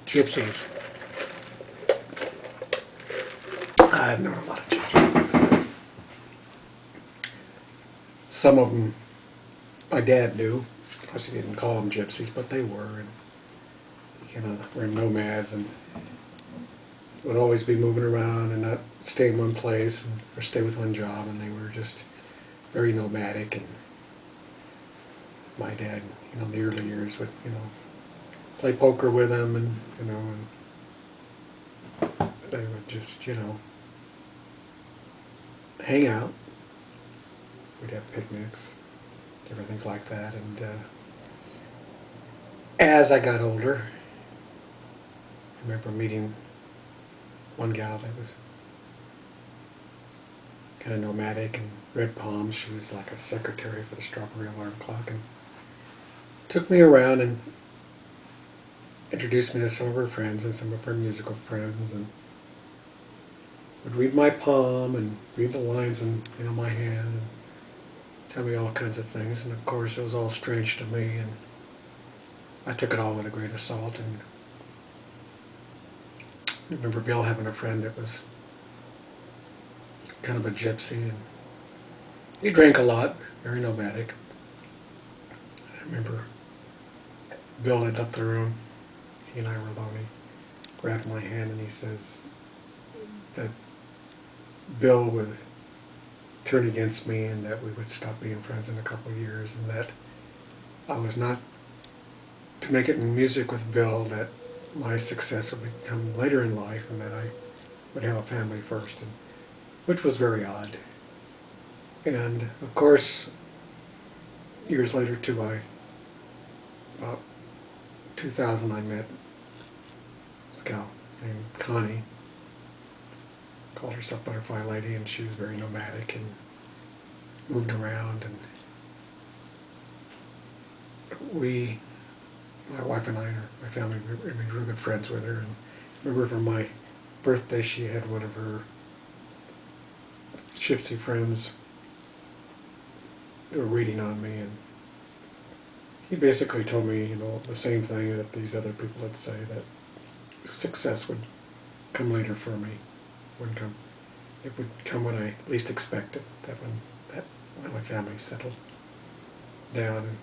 Gypsies. I've known a lot of gypsies. Some of them my dad knew. Of course, he didn't call them gypsies, but they were. And, were nomads and would always be moving around and not stay in one place or stay with one job. And they were just very nomadic. And my dad, in the early years would, play poker with them and, and they would just, hang out. We'd have picnics, different things like that. And as I got older, I remember meeting one gal that was kind of nomadic and Red Palms. She was like a secretary for the Strawberry Alarm Clock and took me around and introduced me to some of her friends and some of her musical friends, and would read my palm and read the lines in my hand and tell me all kinds of things. And of course it was all strange to me, and I took it all with a grain of salt. And I remember Bill having a friend that was kind of a gypsy, and he drank a lot, very nomadic. I remember Bill had left the room. He and I were alone. He grabbed my hand and he says that Bill would turn against me and that we would stop being friends in a couple of years, and that I was not to make it in music with Bill, that my success would come later in life and that I would have a family first, and which was very odd. And of course, years later too, about 2000, I met this gal named Connie. Called herself Butterfly Lady, and she was very nomadic and moved around. And my wife and I, my family, we were good friends with her. And I remember for my birthday, she had one of her gypsy friends who were reading on me, and he basically told me, the same thing that these other people would say, that success would come later for me. Wouldn't come. It would come when I least expected. When my family settled down and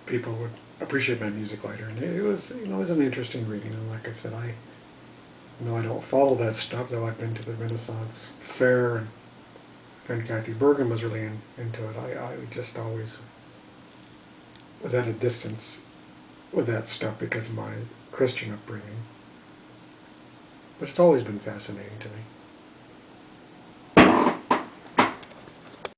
people would appreciate my music later. And it was, it was an interesting reading. And like I said, I don't follow that stuff, though I've been to the Renaissance Fair, and friend Kathy Bergen was really into it. I just always was at a distance with that stuff because of my Christian upbringing. But it's always been fascinating to me.